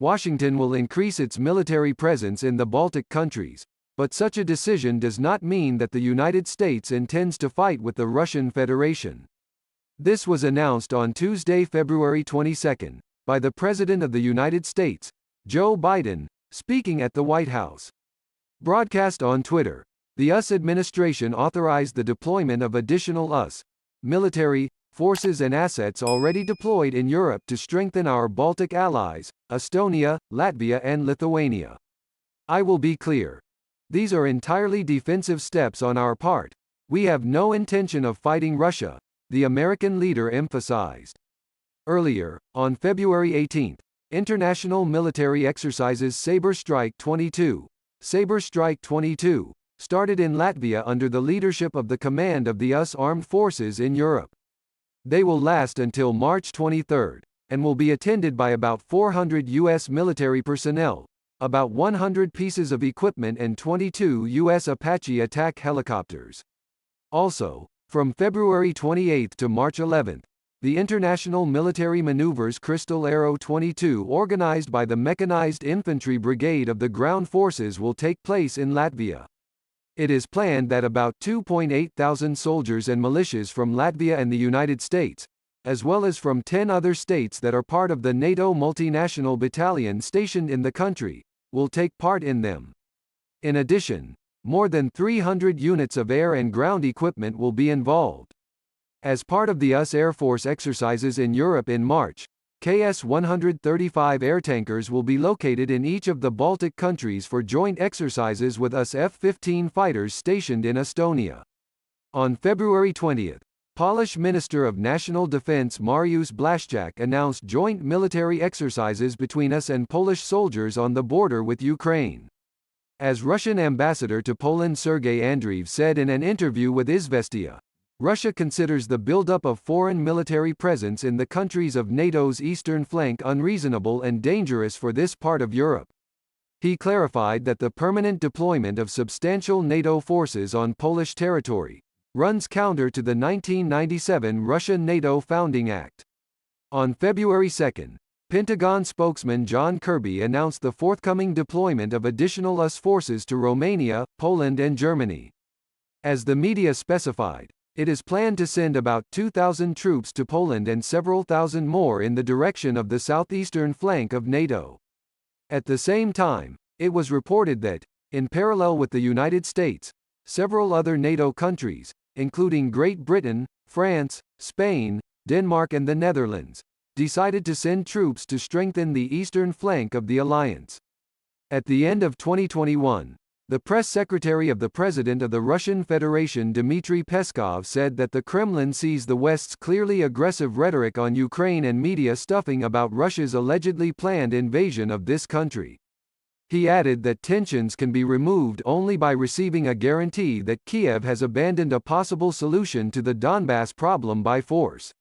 Washington will increase its military presence in the Baltic countries, but such a decision does not mean that the United States intends to fight with the Russian Federation. This was announced on Tuesday, February 22, by the President of the United States, Joe Biden, speaking at the White House. Broadcast on Twitter, the US administration authorized the deployment of additional US military forces and assets already deployed in Europe to strengthen our Baltic allies, Estonia, Latvia and Lithuania. I will be clear. These are entirely defensive steps on our part. We have no intention of fighting Russia, the American leader emphasized. Earlier, on February 18, international military exercises Sabre Strike 22, started in Latvia under the leadership of the Command of the US Armed Forces in Europe. They will last until March 23, and will be attended by about 400 US military personnel, about 100 pieces of equipment and 22 US Apache attack helicopters. Also, from February 28 to March 11, the International Military Maneuvers Crystal Arrow 22 organized by the Mechanized Infantry Brigade of the Ground Forces will take place in Latvia. It is planned that about 2.8 thousand soldiers and militias from Latvia and the United States, as well as from 10 other states that are part of the NATO multinational battalion stationed in the country, will take part in them. In addition, more than 300 units of air and ground equipment will be involved. As part of the US Air Force exercises in Europe in March, KS-135 air tankers will be located in each of the Baltic countries for joint exercises with US F-15 fighters stationed in Estonia. On February 20, Polish Minister of National Defense Mariusz Blaszczak announced joint military exercises between US and Polish soldiers on the border with Ukraine. As Russian ambassador to Poland Sergey Andreev said in an interview with Izvestiya, Russia considers the buildup of foreign military presence in the countries of NATO's eastern flank unreasonable and dangerous for this part of Europe. He clarified that the permanent deployment of substantial NATO forces on Polish territory runs counter to the 1997 Russia-NATO Founding Act. On February 2, Pentagon spokesman John Kirby announced the forthcoming deployment of additional US forces to Romania, Poland and Germany. As the media specified, it is planned to send about 2,000 troops to Poland and several thousand more in the direction of the southeastern flank of NATO. At the same time, it was reported that, in parallel with the United States, several other NATO countries, including Great Britain, France, Spain, Denmark and the Netherlands, decided to send troops to strengthen the eastern flank of the alliance. At the end of 2021, the press secretary of the President of the Russian Federation Dmitry Peskov said that the Kremlin sees the West's clearly aggressive rhetoric on Ukraine and media stuffing about Russia's allegedly planned invasion of this country. He added that tensions can be removed only by receiving a guarantee that Kiev has abandoned a possible solution to the Donbass problem by force.